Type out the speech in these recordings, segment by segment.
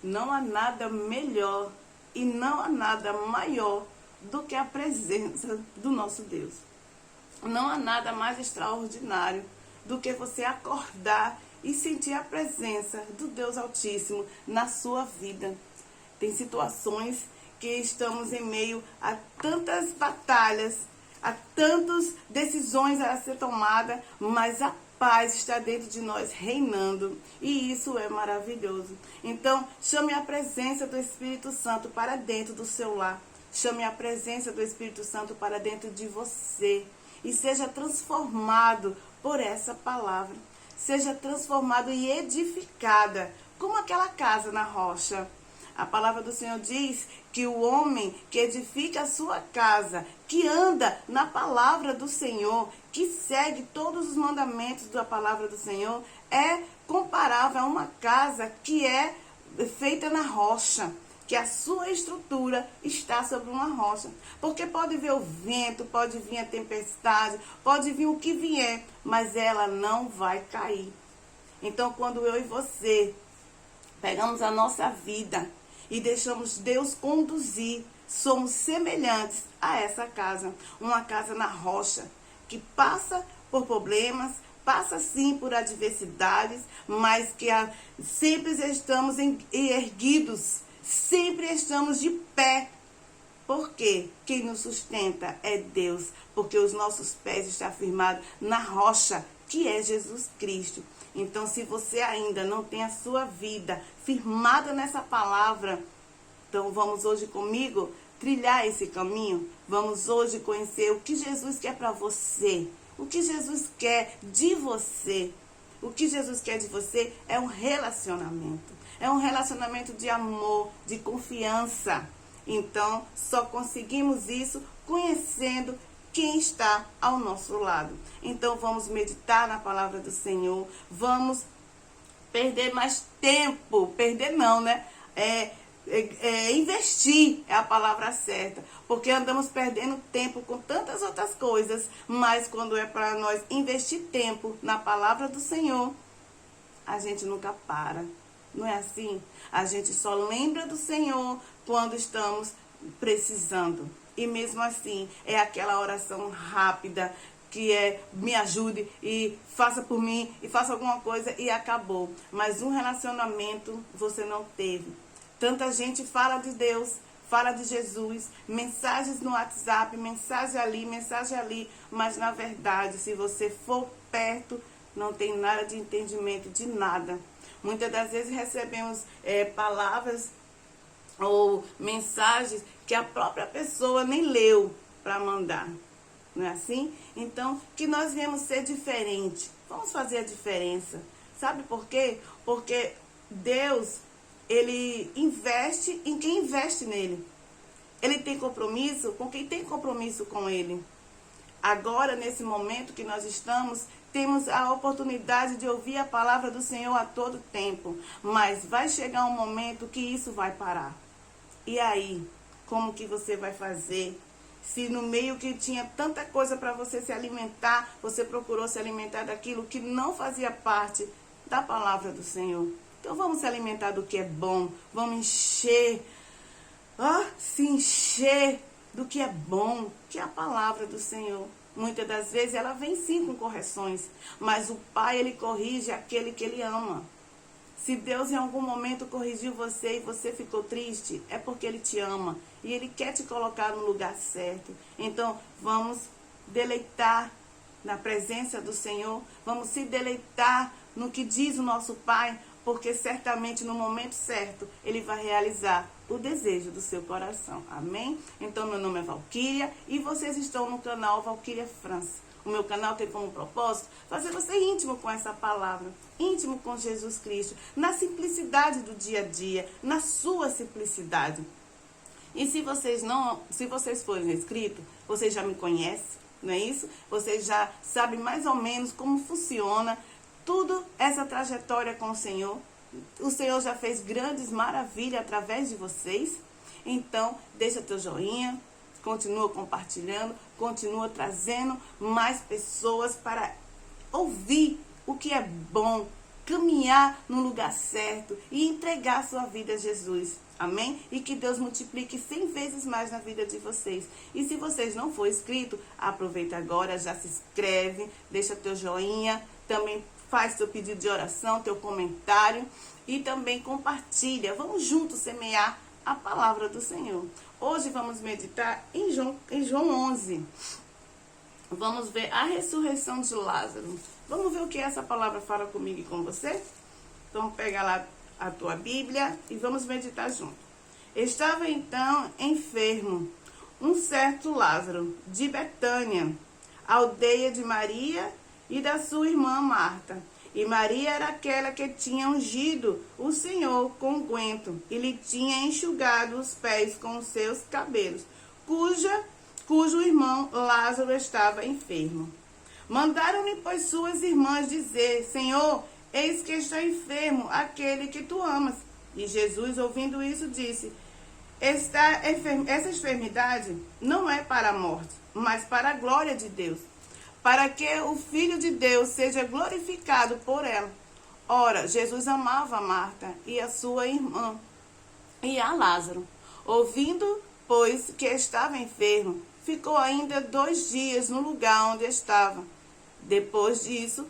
Não há nada melhor e não há nada maior do que a presença do nosso Deus. Não há nada mais extraordinário do que você acordar e sentir a presença do Deus Altíssimo na sua vida. Tem situações que estamos em meio a tantas batalhas, a tantas decisões a ser tomada, mas a paz está dentro de nós reinando, e isso é maravilhoso. Então, chame a presença do Espírito Santo para dentro do seu lar. Chame a presença do Espírito Santo para dentro de você e seja transformado por essa palavra. Seja transformado e edificada, como aquela casa na rocha. A palavra do Senhor diz que o homem que edifica a sua casa, que anda na palavra do Senhor, que segue todos os mandamentos da palavra do Senhor, é comparável a uma casa que é feita na rocha, que a sua estrutura está sobre uma rocha. Porque pode vir o vento, pode vir a tempestade, pode vir o que vier, mas ela não vai cair. Então, quando eu e você pegamos a nossa vida e deixamos Deus conduzir, somos semelhantes a essa casa. Uma casa na rocha, que passa por problemas, passa sim por adversidades, mas que sempre estamos erguidos, sempre estamos de pé. Por quê? Quem nos sustenta é Deus, porque os nossos pés estão firmados na rocha, que é Jesus Cristo. Então, se você ainda não tem a sua vida firmada nessa palavra, então vamos hoje comigo trilhar esse caminho. Vamos hoje conhecer o que Jesus quer para você, o que Jesus quer de você. O que Jesus quer de você é um relacionamento. É um relacionamento de amor, de confiança. Então, só conseguimos isso conhecendo quem está ao nosso lado. Então, vamos meditar na palavra do Senhor. Vamos perder mais tempo. Perder não, né? Investir é a palavra certa. Porque andamos perdendo tempo com tantas outras coisas. Mas quando é para nós investir tempo na palavra do Senhor, a gente nunca para. Não é assim? A gente só lembra do Senhor quando estamos precisando. E mesmo assim, é aquela oração rápida que é me ajude e faça por mim e faça alguma coisa e acabou. Mas um relacionamento você não teve. Tanta gente fala de Deus, fala de Jesus, mensagens no WhatsApp, mensagem ali, mas na verdade, se você for perto, não tem nada de entendimento de nada. Muitas das vezes recebemos palavras ou mensagens que a própria pessoa nem leu para mandar. Não é assim? Então, que nós viemos ser diferente. Vamos fazer a diferença. Sabe por quê? Porque Deus, Ele investe em quem investe nele. Ele tem compromisso com quem tem compromisso com Ele. Agora, nesse momento que nós estamos, temos a oportunidade de ouvir a palavra do Senhor a todo tempo. Mas vai chegar um momento que isso vai parar. E aí, como que você vai fazer? Se no meio que tinha tanta coisa para você se alimentar, você procurou se alimentar daquilo que não fazia parte da palavra do Senhor. Então vamos se alimentar do que é bom. Vamos se encher do que é bom, que é a palavra do Senhor. Muitas das vezes ela vem sim com correções, mas o Pai, Ele corrige aquele que Ele ama. Se Deus em algum momento corrigiu você e você ficou triste, é porque Ele te ama e Ele quer te colocar no lugar certo. Então, vamos deleitar na presença do Senhor, vamos se deleitar no que diz o nosso Pai, porque certamente no momento certo Ele vai realizar o desejo do seu coração. Amém? Então, meu nome é Valquíria e vocês estão no canal Valquíria França. O meu canal tem como propósito fazer você íntimo com essa palavra, íntimo com Jesus Cristo, na simplicidade do dia a dia, na sua simplicidade. E se vocês forem inscritos, vocês já me conhecem, não é isso? Vocês já sabem mais ou menos como funciona tudo essa trajetória com o Senhor. O Senhor já fez grandes maravilhas através de vocês. Então, deixa teu joinha. Continua compartilhando, continua trazendo mais pessoas para ouvir o que é bom, caminhar no lugar certo e entregar sua vida a Jesus. Amém? E que Deus multiplique 100 vezes mais na vida de vocês. E se vocês não for inscrito, aproveita agora, já se inscreve, deixa teu joinha, também faz teu pedido de oração, teu comentário e também compartilha. Vamos juntos semear a palavra do Senhor. Hoje vamos meditar em João 11. Vamos ver a ressurreição de Lázaro. Vamos ver o que essa palavra fala comigo e com você? Então pega lá a tua Bíblia e vamos meditar junto. Estava então enfermo um certo Lázaro de Betânia, aldeia de Maria e da sua irmã Marta. E Maria era aquela que tinha ungido o Senhor com unguento e lhe tinha enxugado os pés com os seus cabelos, cujo irmão Lázaro estava enfermo. Mandaram-lhe, pois, suas irmãs dizer: Senhor, eis que está enfermo aquele que tu amas. E Jesus, ouvindo isso, disse: essa enfermidade não é para a morte, mas para a glória de Deus, para que o Filho de Deus seja glorificado por ela. Ora, Jesus amava a Marta e a sua irmã e a Lázaro. Ouvindo, pois, que estava enfermo, ficou ainda 2 dias no lugar onde estava. Depois disso,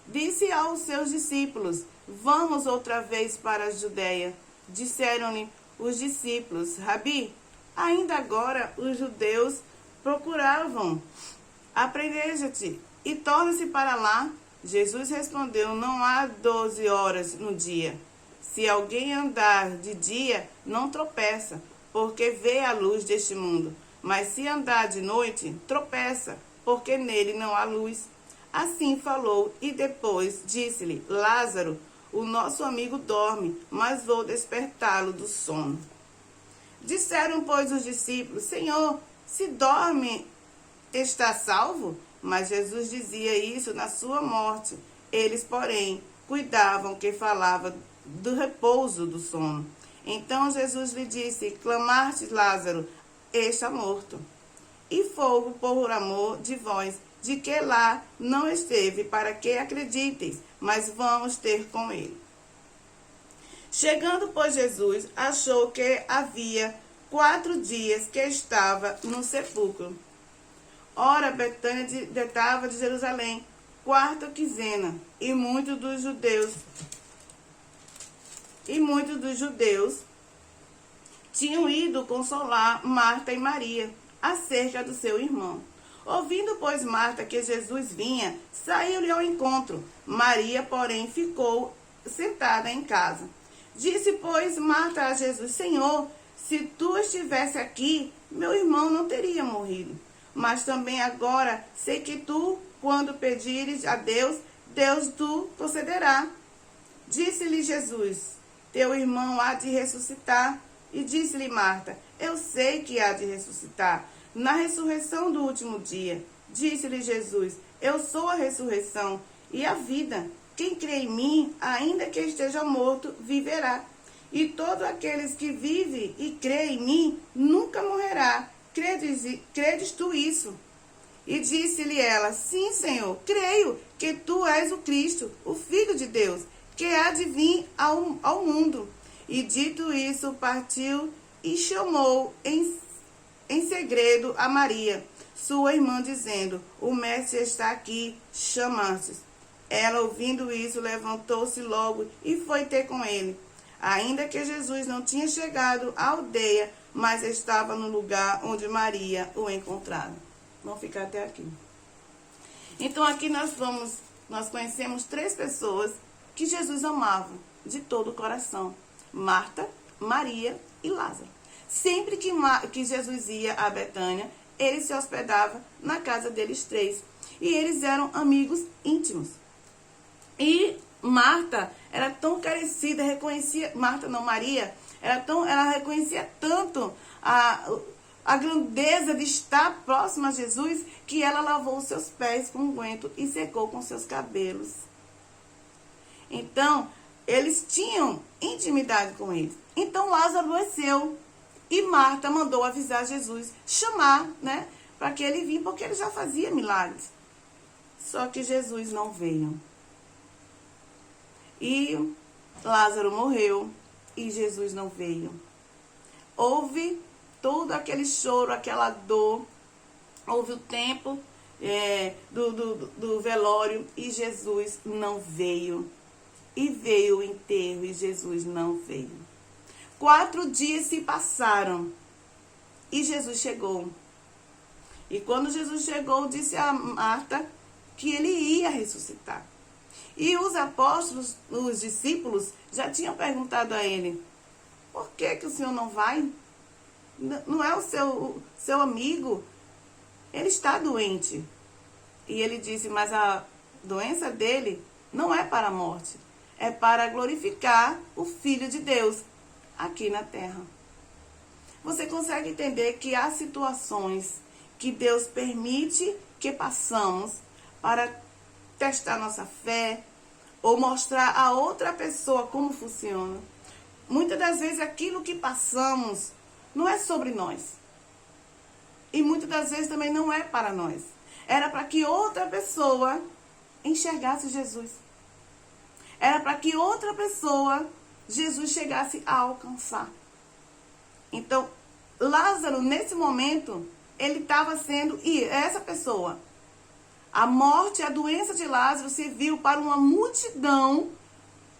disse aos seus discípulos: Vamos outra vez para a Judeia. Disseram-lhe os discípulos: Rabi, ainda agora os judeus procuravam aprender-te e torna-se para lá. Jesus respondeu: Não há 12 horas no dia. Se alguém andar de dia, não tropeça, porque vê a luz deste mundo. Mas se andar de noite, tropeça, porque nele não há luz. Assim falou, e depois disse-lhe: Lázaro, o nosso amigo dorme, mas vou despertá-lo do sono. Disseram, pois, os discípulos: Senhor, se dorme, está salvo? Mas Jesus dizia isso na sua morte. Eles, porém, cuidavam que falava do repouso do sono. Então Jesus lhe disse: Clamaste Lázaro, está morto. E fogo por amor de vós, de que lá não esteve, para que acrediteis, mas vamos ter com ele. Chegando, pois, Jesus, achou que havia 4 dias que estava no sepulcro. Ora, Betânia detava de Jerusalém, 4ª quinzena, e muitos dos judeus tinham ido consolar Marta e Maria acerca do seu irmão. Ouvindo, pois, Marta que Jesus vinha, saiu-lhe ao encontro. Maria, porém, ficou sentada em casa. Disse, pois, Marta a Jesus: Senhor, se tu estivesse aqui, meu irmão não teria morrido. Mas também agora sei que tu, quando pedires a Deus, Deus tu concederá. Disse-lhe Jesus: Teu irmão há de ressuscitar. E disse-lhe Marta: Eu sei que há de ressuscitar na ressurreição do último dia. Disse-lhe Jesus: Eu sou a ressurreição e a vida. Quem crê em mim, ainda que esteja morto, viverá. E todos aqueles que vivem e creem em mim, nunca morrerá. Credes tu isso? E disse-lhe ela: Sim, Senhor, creio que tu és o Cristo, o Filho de Deus, que há de vir ao mundo. E dito isso, partiu e chamou em segredo a Maria, sua irmã, dizendo: O mestre está aqui, chama-te. Ela, ouvindo isso, levantou-se logo e foi ter com ele. Ainda que Jesus não tinha chegado à aldeia, mas estava no lugar onde Maria o encontrara. Vamos ficar até aqui. Então aqui nós conhecemos 3 pessoas que Jesus amava de todo o coração: Marta, Maria e Lázaro. Sempre que Jesus ia a Betânia, ele se hospedava na casa deles 3. E eles eram amigos íntimos. E Marta era tão carecida, Maria, ela reconhecia tanto a grandeza de estar próxima a Jesus, que ela lavou os seus pés com unguento e secou com seus cabelos. Então, eles tinham intimidade com eles. Então, Lázaro adoeceu. E Marta mandou avisar Jesus, chamar, né, para que ele vinha, porque ele já fazia milagres. Só que Jesus não veio. E Lázaro morreu e Jesus não veio. Houve todo aquele choro, aquela dor. Houve o tempo do velório e Jesus não veio. E veio o enterro e Jesus não veio. 4 dias se passaram e Jesus chegou. E quando Jesus chegou, disse a Marta que ele ia ressuscitar. E os apóstolos, os discípulos, já tinham perguntado a ele: por que o senhor não vai? Não é o seu amigo? Ele está doente. E ele disse: mas a doença dele não é para a morte. É para glorificar o Filho de Deus aqui na terra. Você consegue entender que há situações que Deus permite que passamos para testar nossa fé ou mostrar a outra pessoa como funciona? Muitas das vezes aquilo que passamos não é sobre nós. E muitas das vezes também não é para nós. Era para que outra pessoa enxergasse Jesus. Era para que outra pessoa, Jesus chegasse a alcançar. Então, Lázaro, nesse momento, ele estava sendo, e essa pessoa, a morte, a doença de Lázaro serviu para uma multidão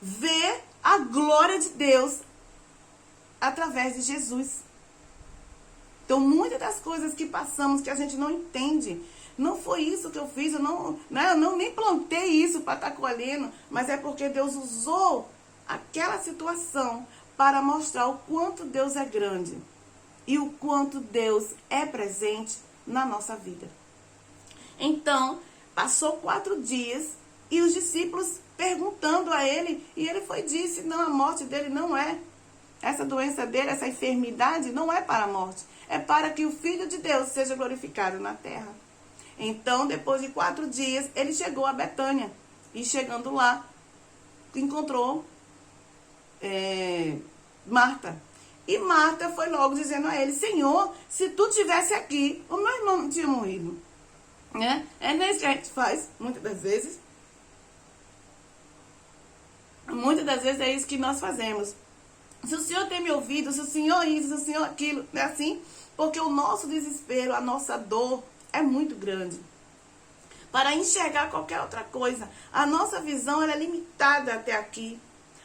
ver a glória de Deus através de Jesus. Então, muitas das coisas que passamos, que a gente não entende, não foi isso que eu fiz, eu não nem plantei isso para estar colhendo, mas é porque Deus usou aquela situação para mostrar o quanto Deus é grande e o quanto Deus é presente na nossa vida. Então, passou 4 dias e os discípulos perguntando a ele, e ele disse: não, a morte dele não é, essa doença dele, essa enfermidade não é para a morte, é para que o Filho de Deus seja glorificado na terra. Então, depois de 4 dias, ele chegou a Betânia. E chegando lá, encontrou Marta. E Marta foi logo dizendo a ele: Senhor, se tu estivesse aqui, o meu irmão não tinha morrido. É isso que a gente faz, muitas das vezes. Muitas das vezes é isso que nós fazemos. Se o Senhor tem me ouvido, se o Senhor isso, se o Senhor aquilo, não é assim? Porque o nosso desespero, a nossa dor é muito grande. Para enxergar qualquer outra coisa, a nossa visão ela é limitada até aqui.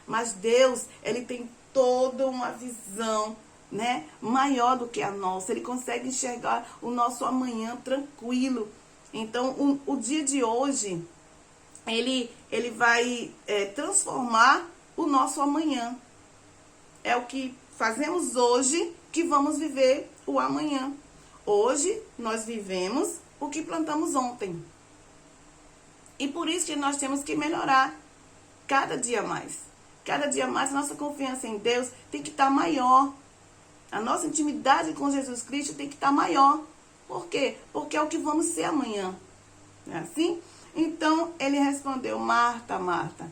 Mas Deus, ele tem toda uma visão, né, maior do que a nossa. Ele consegue enxergar o nosso amanhã tranquilo. Então, o dia de hoje, ele vai transformar o nosso amanhã. É o que fazemos hoje que vamos viver o amanhã. Hoje, nós vivemos o que plantamos ontem. E por isso que nós temos que melhorar cada dia mais. Cada dia mais a nossa confiança em Deus tem que estar maior. A nossa intimidade com Jesus Cristo tem que estar maior. Por quê? Porque é o que vamos ser amanhã. Não é assim? Então, ele respondeu: Marta, Marta,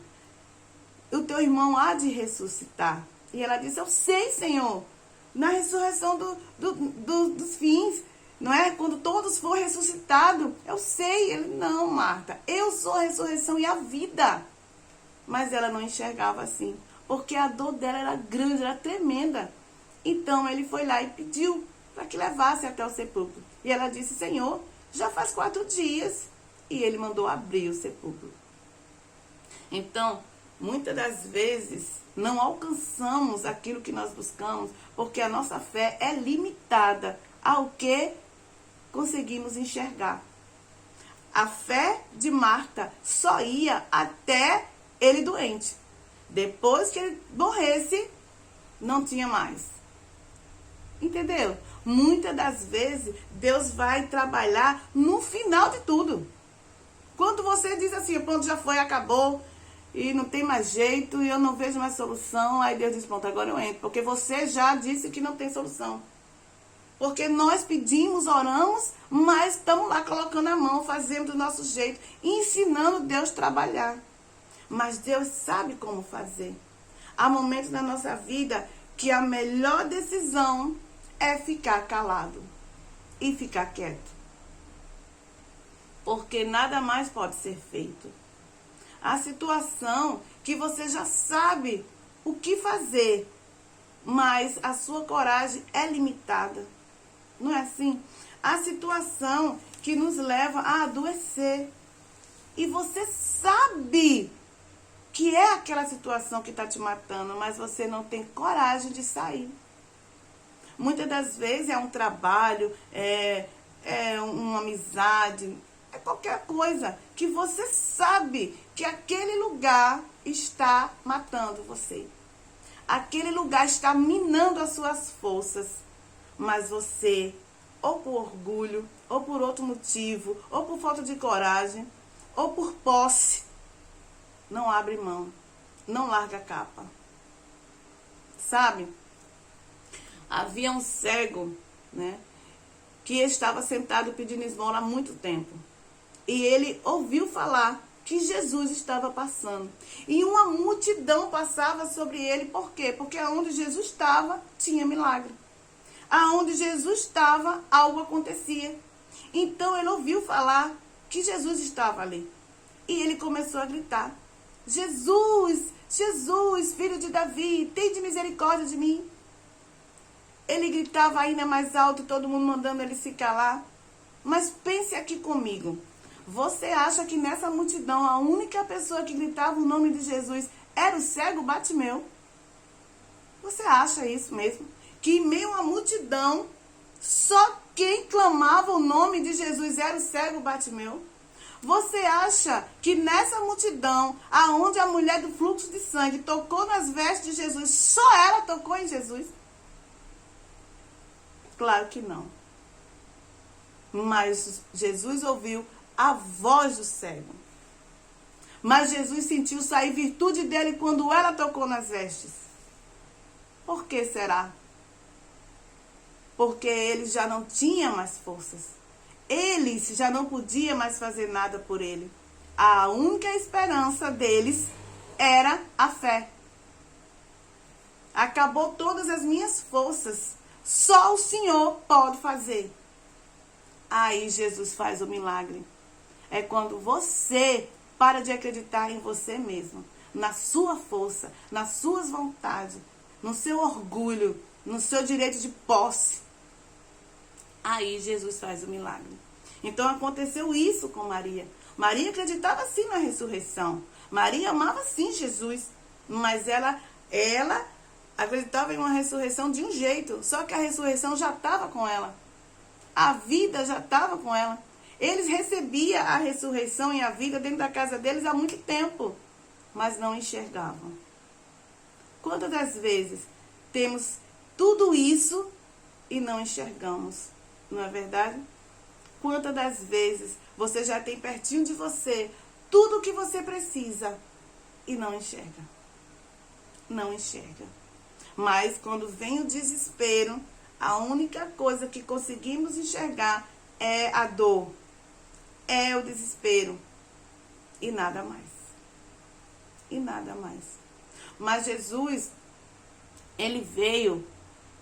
o teu irmão há de ressuscitar. E ela disse: eu sei, Senhor, na ressurreição dos fins, não é? Quando todos forem ressuscitados, eu sei. Ele: não, Marta, eu sou a ressurreição e a vida. Mas ela não enxergava assim, porque a dor dela era grande, era tremenda. Então ele foi lá e pediu para que levasse até o sepulcro. E ela disse: Senhor, já faz 4 dias. E ele mandou abrir o sepulcro. Então, muitas das vezes, não alcançamos aquilo que nós buscamos, porque a nossa fé é limitada ao que conseguimos enxergar. A fé de Marta só ia até ele doente. Depois que ele morresse, não tinha mais. Entendeu? Muitas das vezes, Deus vai trabalhar no final de tudo. Quando você diz assim: pronto, já foi, acabou, e não tem mais jeito, e eu não vejo mais solução, aí Deus diz: pronto, agora eu entro. Porque você já disse que não tem solução. Porque nós pedimos, oramos, mas estamos lá colocando a mão, fazendo do nosso jeito, ensinando Deus a trabalhar. Mas Deus sabe como fazer. Há momentos na nossa vida que a melhor decisão é ficar calado e ficar quieto. Porque nada mais pode ser feito. A situação que você já sabe o que fazer, mas a sua coragem é limitada. Não é assim? A situação que nos leva a adoecer. E você sabe que é aquela situação que está te matando, mas você não tem coragem de sair. Muitas das vezes é um trabalho, é uma amizade, é qualquer coisa que você sabe que aquele lugar está matando você. Aquele lugar está minando as suas forças. Mas você, ou por orgulho, ou por outro motivo, ou por falta de coragem, ou por posse, não abre mão, não larga a capa. Sabe? Havia um cego, né, que estava sentado pedindo esmola há muito tempo. E ele ouviu falar que Jesus estava passando. E uma multidão passava sobre ele. Por quê? Porque aonde Jesus estava, tinha milagre. Aonde Jesus estava, algo acontecia. Então ele ouviu falar que Jesus estava ali. E ele começou a gritar: Jesus, Jesus, filho de Davi, tem de misericórdia de mim. Ele gritava ainda mais alto, todo mundo mandando ele se calar. Mas pense aqui comigo. Você acha que nessa multidão a única pessoa que gritava o nome de Jesus era o cego Bartimeu? Você acha isso mesmo? Que em meio à multidão, só quem clamava o nome de Jesus era o cego Bartimeu? Você acha que nessa multidão, aonde a mulher do fluxo de sangue tocou nas vestes de Jesus, só ela tocou em Jesus? Claro que não. Mas Jesus ouviu a voz do cego. Mas Jesus sentiu sair virtude dele quando ela tocou nas vestes. Por que será? Porque ele já não tinha mais forças. Eles já não podiam mais fazer nada por ele. A única esperança deles era a fé. Acabou todas as minhas forças. Só o Senhor pode fazer. Aí Jesus faz o milagre. É quando você para de acreditar em você mesmo, na sua força, nas suas vontades, no seu orgulho, no seu direito de posse. Aí Jesus faz o milagre. Então aconteceu isso com Maria. Maria acreditava sim na ressurreição. Maria amava sim Jesus. Mas ela acreditava em uma ressurreição de um jeito. Só que a ressurreição já estava com ela. A vida já estava com ela. Eles recebiam a ressurreição e a vida dentro da casa deles há muito tempo. Mas não enxergavam. Quantas das vezes temos tudo isso e não enxergamos? Não é verdade? Quantas das vezes você já tem pertinho de você tudo o que você precisa e não enxerga? Não enxerga. Mas quando vem o desespero, a única coisa que conseguimos enxergar é a dor, é o desespero e nada mais. E nada mais. Mas Jesus, ele veio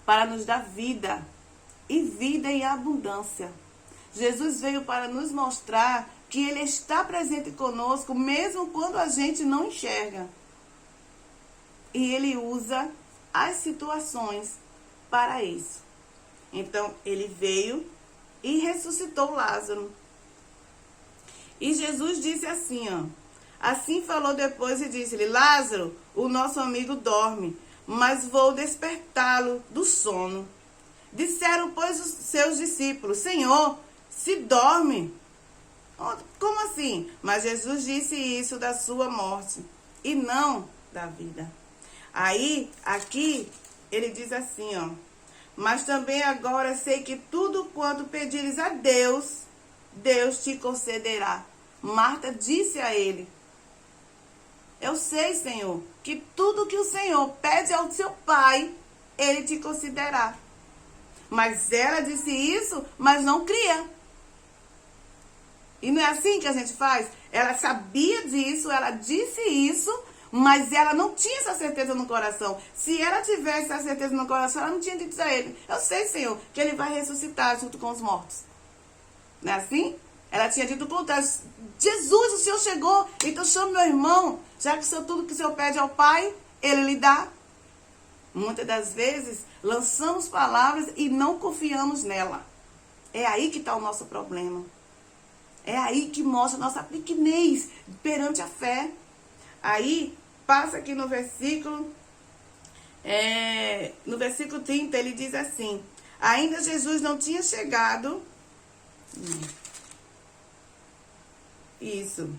para nos dar vida e vida em abundância. Jesus veio para nos mostrar que ele está presente conosco mesmo quando a gente não enxerga. E ele usa as situações para isso. Então, ele veio e ressuscitou Lázaro. E Jesus disse assim, ó. Assim falou depois e disse-lhe: Lázaro, o nosso amigo dorme, mas vou despertá-lo do sono. Disseram, pois, os seus discípulos: Senhor, se dorme. Como assim? Mas Jesus disse isso da sua morte e não da vida. Aí, aqui, ele diz assim, ó. Mas também agora sei que tudo quanto pedires a Deus, Deus te concederá. Marta disse a ele: Eu sei, Senhor, que tudo que o Senhor pede ao seu pai, ele te concederá. Mas ela disse isso, mas não cria. E não é assim que a gente faz? Ela sabia disso, ela disse isso, mas ela não tinha essa certeza no coração. Se ela tivesse essa certeza no coração, ela não tinha dito a ele: Eu sei, Senhor, que ele vai ressuscitar junto com os mortos. Não é assim? Ela tinha dito o contrário: Jesus, o Senhor chegou, então chama meu irmão. Já que tudo que o Senhor pede ao Pai, Ele lhe dá. Muitas das vezes, lançamos palavras e não confiamos nela. É aí que está o nosso problema. É aí que mostra a nossa pequenez perante a fé. Aí, passa aqui no versículo 30, ele diz assim: ainda Jesus não tinha chegado. Isso.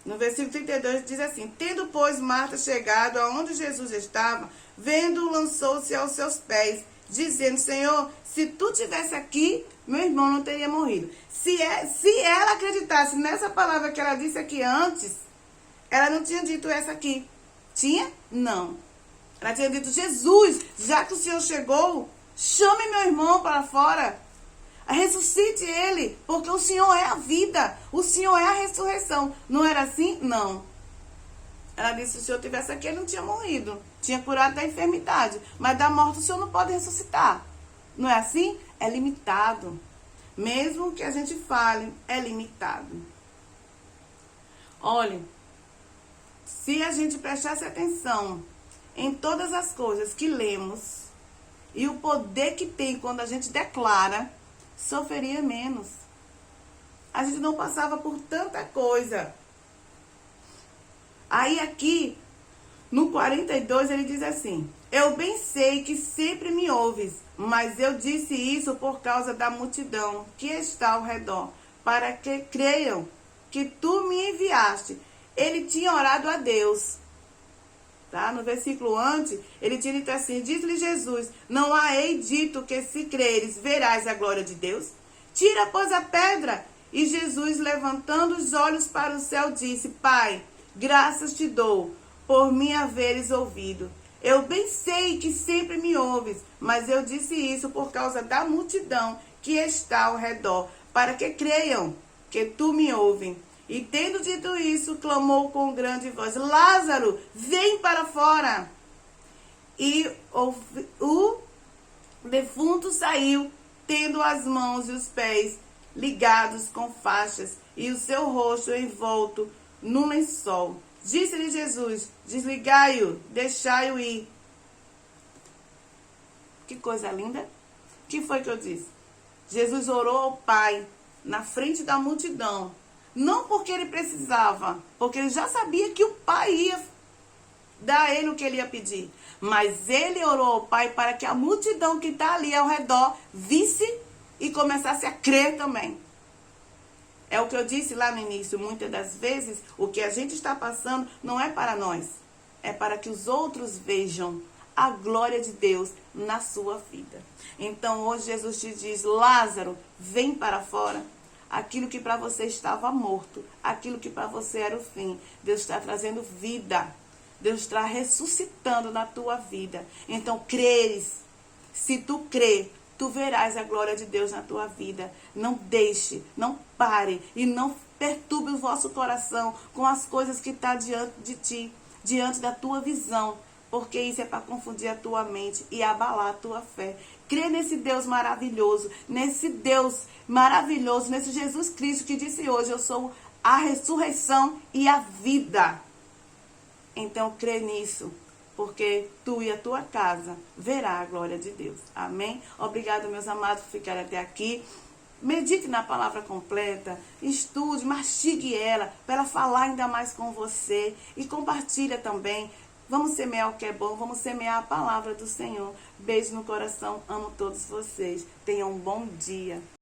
No versículo 32 diz assim: tendo, pois, Marta chegado aonde Jesus estava, vendo-o, lançou-se aos seus pés, dizendo: Senhor, se tu tivesse aqui, meu irmão não teria morrido. Se ela acreditasse nessa palavra que ela disse aqui antes, ela não tinha dito essa aqui. Tinha? Não. Ela tinha dito: Jesus, já que o Senhor chegou, chame meu irmão para fora. Ressuscite ele, porque o Senhor é a vida, o Senhor é a ressurreição. Não era assim? Não. Ela disse: se o Senhor tivesse aqui, ele não tinha morrido. Tinha curado da enfermidade. Mas da morte o Senhor não pode ressuscitar. Não é assim? É limitado. Mesmo que a gente fale, é limitado. Olha, se a gente prestasse atenção em todas as coisas que lemos e o poder que tem quando a gente declara, sofreria menos. A gente não passava por tanta coisa. Aí aqui, no 42, ele diz assim: eu bem sei que sempre me ouves, mas eu disse isso por causa da multidão que está ao redor, para que creiam que tu me enviaste. Ele tinha orado a Deus. Tá? No versículo antes, ele tinha dito assim: diz-lhe Jesus: não há ei dito que se creres, verás a glória de Deus? Tira, pois, a pedra. E Jesus, levantando os olhos para o céu, disse: Pai, graças te dou por me haveres ouvido. Eu bem sei que sempre me ouves, mas eu disse isso por causa da multidão que está ao redor, para que creiam que tu me ouves. E tendo dito isso, clamou com grande voz: Lázaro, vem para fora. E o defunto saiu, tendo as mãos e os pés ligados com faixas, e o seu rosto envolto num lençol. Disse-lhe Jesus: desligai-o, deixai-o ir. Que coisa linda. O que foi que eu disse? Jesus orou ao Pai na frente da multidão. Não porque ele precisava, porque ele já sabia que o Pai ia dar a ele o que ele ia pedir. Mas ele orou ao Pai para que a multidão que está ali ao redor visse e começasse a crer também. É o que eu disse lá no início: muitas das vezes o que a gente está passando não é para nós, é para que os outros vejam a glória de Deus na sua vida. Então hoje Jesus te diz: Lázaro, vem para fora. Aquilo que para você estava morto, aquilo que para você era o fim, Deus está trazendo vida. Deus está ressuscitando na tua vida. Então creres. Se tu crer, tu verás a glória de Deus na tua vida. Não deixe, não pare e não perturbe o vosso coração com as coisas que estão diante de ti, diante da tua visão, porque isso é para confundir a tua mente e abalar a tua fé. Crê nesse Deus maravilhoso, nesse Jesus Cristo que disse hoje: eu sou a ressurreição e a vida. Então crê nisso, porque tu e a tua casa verá a glória de Deus. Amém? Obrigado, meus amados, por ficarem até aqui. Medite na palavra completa, estude, mastigue ela, para ela falar ainda mais com você. E compartilha também. Vamos semear o que é bom, vamos semear a palavra do Senhor. Beijo no coração, amo todos vocês. Tenham um bom dia.